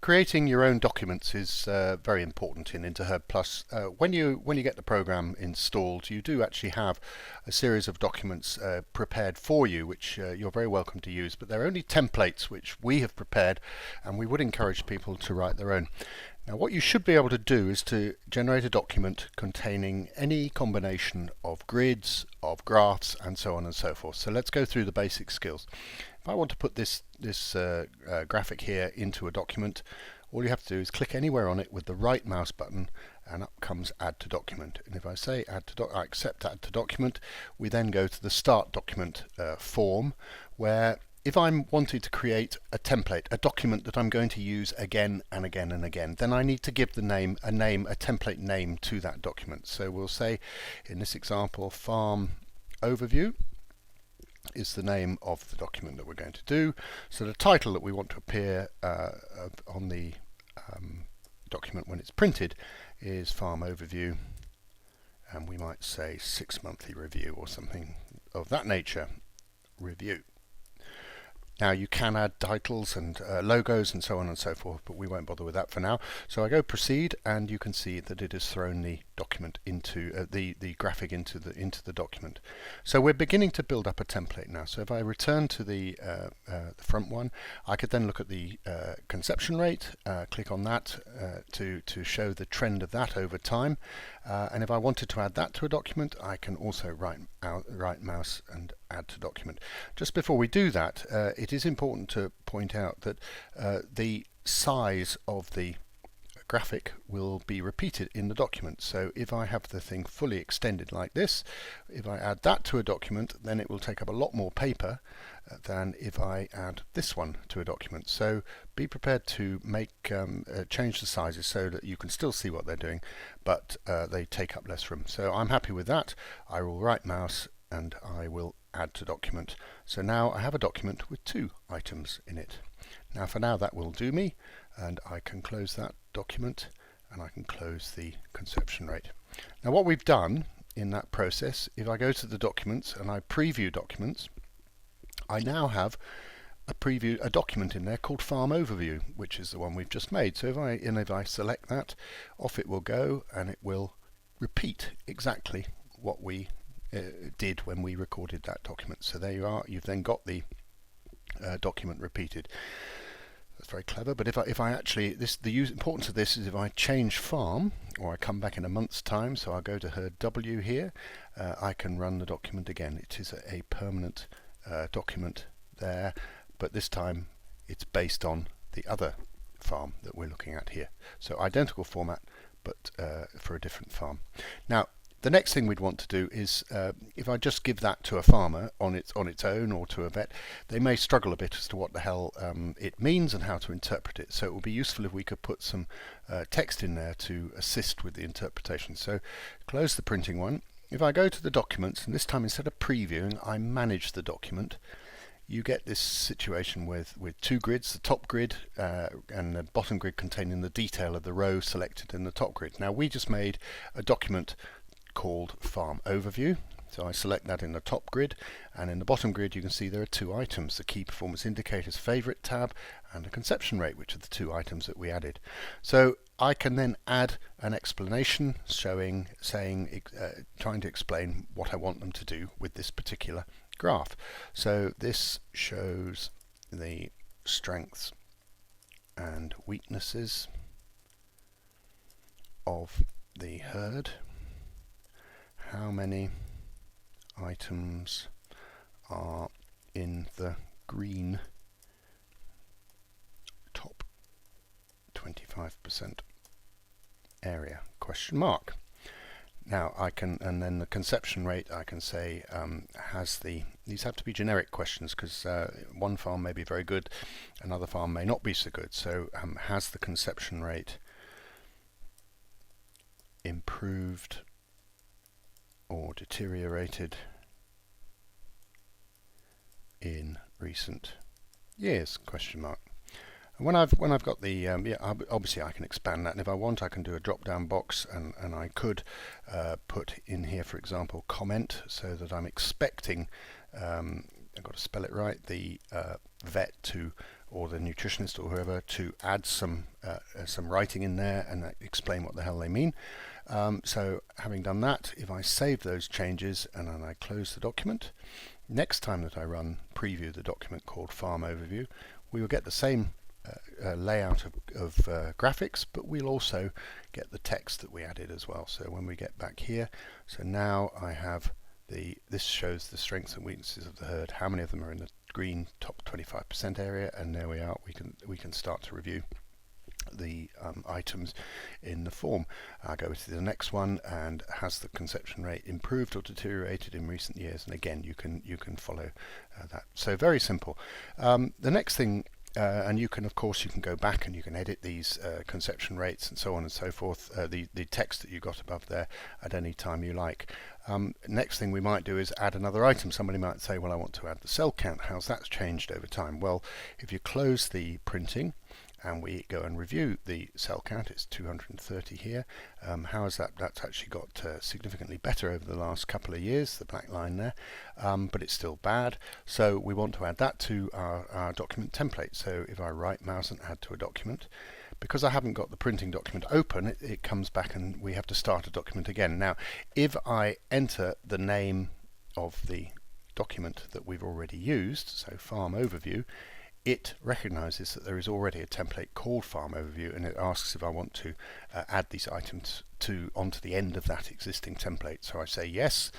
Creating your own documents is very important in InterHerd Plus. When you get the program installed, you do actually have a series of documents prepared for you, which you're very welcome to use, but they're only templates which we have prepared, and we would encourage people to write their own. Now, what you should be able to do is to generate a document containing any combination of grids, of graphs, and so on and so forth. So let's go through the basic skills. If I want to put this graphic here into a document, all you have to do is click anywhere on it with the right mouse button, and up comes Add to Document. And if I say I accept Add to Document, we then go to the Start Document form, where if I'm wanting to create a template, a document that I'm going to use again and again and again, then I need to give the name, a template name to that document. So we'll say in this example, Farm Overview is the name of the document that we're going to do. So the title that we want to appear on the document when it's printed is Farm Overview, and we might say 6 monthly review or something of that nature. Review. Now you can add titles and logos and so on and so forth, but we won't bother with that for now. So I go proceed, and you can see that it has thrown the document into the graphic into the document. So we're beginning to build up a template now. So if I return to the front one, I could then look at the conception rate, click on that to show the trend of that over time. And if I wanted to add that to a document, I can also right mouse and add to document. Just before we do that, it is important to point out that the size of the graphic will be repeated in the document. So if I have the thing fully extended like this, if I add that to a document, then it will take up a lot more paper than if I add this one to a document. So be prepared to make change the sizes so that you can still see what they're doing, but they take up less room. So I'm happy with that. I will right mouse and I will add to document. So now I have a document with 2 items in it. Now for now that will do me, and I can close that document and I can close the conception rate. Now what we've done in that process, if I go to the documents and I preview documents, I now have a document in there called Farm Overview, which is the one we've just made. So if I select that, off it will go, and it will repeat exactly what we did when we recorded that document. So there you are. You've then got the document repeated. That's very clever. But if I actually, the importance of this is if I change farm, or I come back in a month's time, so I'll go to herd W here, I can run the document again. It is a permanent document there, but this time it's based on the other farm that we're looking at here. So identical format, but for a different farm. Now the next thing we'd want to do is, if I just give that to a farmer on its own, or to a vet, they may struggle a bit as to what the hell it means and how to interpret it. So it would be useful if we could put some text in there to assist with the interpretation. So close the printing one. If I go to the documents, and this time instead of previewing, I manage the document, you get this situation with 2 grids, the top grid and the bottom grid containing the detail of the row selected in the top grid. Now we just made a document called Farm Overview, so I select that in the top grid, and in the bottom grid you can see there are 2 items, the Key Performance Indicators Favorite tab and a Conception Rate, which are the 2 items that we added. So I can then add an explanation trying to explain what I want them to do with this particular graph. So this shows the strengths and weaknesses of the herd. How many items are in the green top 25% area? Question mark. Now I can, and then the conception rate, I can say these have to be generic questions, because one farm may be very good, another farm may not be so good. So has the conception rate improved or deteriorated in recent years? Question mark. And when I've got the obviously I can expand that, and if I want I can do a drop down box, and I could put in here, for example, comment, so that I'm expecting I've got to spell it right, the vet to, or the nutritionist or whoever, to add some writing in there and explain what the hell they mean. So having done that, if I save those changes and then I close the document, next time that I run preview the document called Farm Overview, we will get the same layout of graphics, but we'll also get the text that we added as well. So when we get back here, so now I have this shows the strengths and weaknesses of the herd, how many of them are in the green top 25% area, and there we are. We can start to review the items in the form. I go to the next one, and has the conception rate improved or deteriorated in recent years? And again, you can follow that. So very simple. The next thing. And you can, of course, you can go back and you can edit these conception rates and so on and so forth, the text that you got above there at any time you like. Next thing we might do is add another item. Somebody might say, well, I want to add the cell count. How's that changed over time? Well, if you close the printing and we go and review the cell count, it's 230 here. How is that? That's actually got significantly better over the last couple of years, the black line there, but it's still bad. So we want to add that to our document template. So if I right mouse and add to a document, because I haven't got the printing document open, it comes back and we have to start a document again. Now, if I enter the name of the document that we've already used, so Farm Overview, it recognizes that there is already a template called Farm Overview, and it asks if I want to add these items onto the end of that existing template. So I say yes,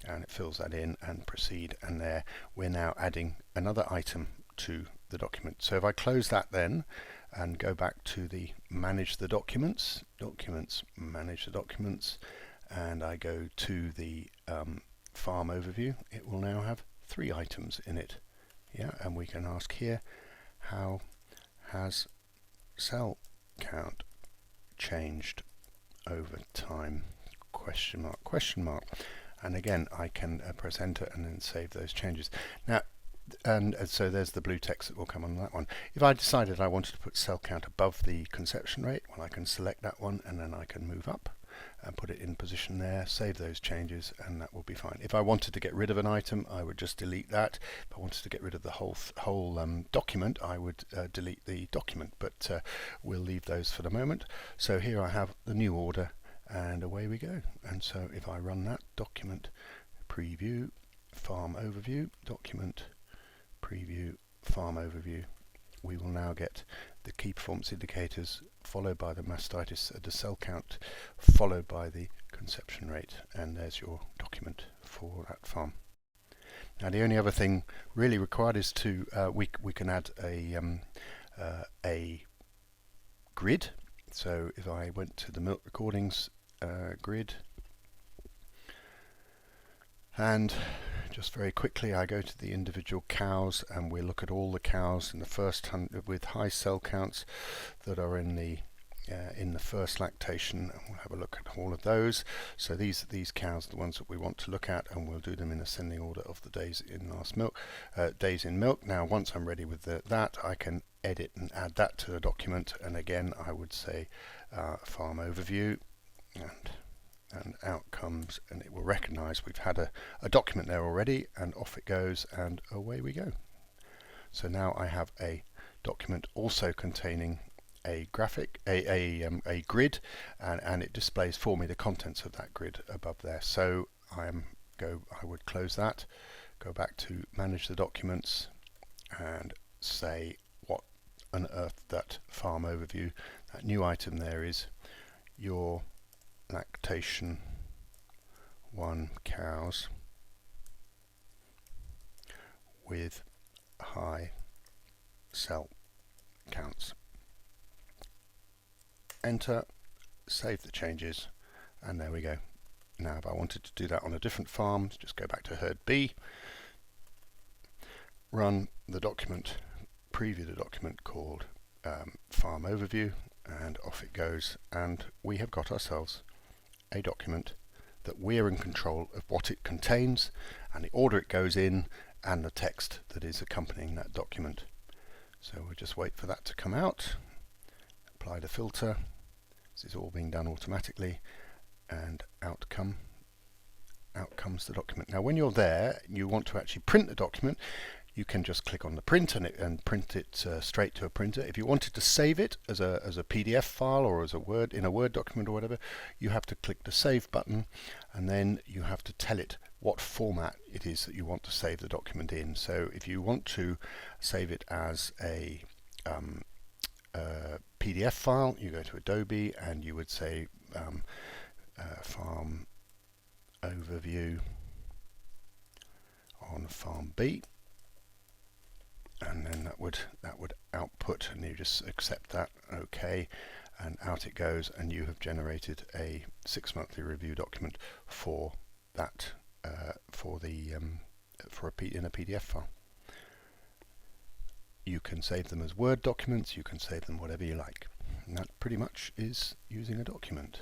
and it fills that in and proceed, and there we're now adding another item to the document. So if I close that then and go back to the manage the documents, manage the documents, and I go to the Farm Overview, it will now have 3 items in it. Yeah, and we can ask here, how has cell count changed over time? Question mark, question mark. And again, I can press enter and then save those changes. Now, and so there's the blue text that will come on that one. If I decided I wanted to put cell count above the conception rate, well, I can select that one and then I can move up and put it in position there, save those changes, and that will be fine. If I wanted to get rid of an item, I would just delete that. If I wanted to get rid of the whole document, I would delete the document, but we'll leave those for the moment. So here I have the new order, and away we go. And so if I run that, document preview, Farm Overview, document preview, Farm Overview, we will now get the key performance indicators followed by the mastitis, the cell count, followed by the conception rate, and there's your document for that farm. Now the only other thing really required is to we can add a grid. So if I went to the milk recordings grid, and just very quickly I go to the individual cows and we look at all the cows in the first with high cell counts that are in the first lactation, and we'll have a look at all of those. So these cows are the ones that we want to look at, and we'll do them in ascending order of the days in last milk, days in milk. Now once I'm ready with that, I can edit and add that to the document, and again I would say Farm Overview, and out comes, and it will recognize we've had a document there already, and off it goes, and away we go. So now I have a document also containing a graphic, a grid, and it displays for me the contents of that grid above there. So I would close that, go back to manage the documents, and say what on earth that Farm Overview, that new item there is, your lactation 1 cows with high cell counts. Enter, save the changes, and there we go. Now if I wanted to do that on a different farm, just go back to herd B, run the document, preview the document called Farm Overview, and off it goes, and we have got ourselves a document that we're in control of what it contains and the order it goes in and the text that is accompanying that document. So we'll just wait for that to come out, apply the filter. This is all being done automatically, and outcome, out comes the document. Now when you're there, you want to actually print the document, you can just click on the print and print it straight to a printer. If you wanted to save it as a PDF file or as a Word document or whatever, you have to click the save button, and then you have to tell it what format it is that you want to save the document in. So if you want to save it as a PDF file, you go to Adobe and you would say farm overview on farm B, and then that would output, and you just accept that, OK, and out it goes, and you have generated a 6 monthly review document for that in a PDF file. You can save them as Word documents, you can save them whatever you like, and that pretty much is using a document.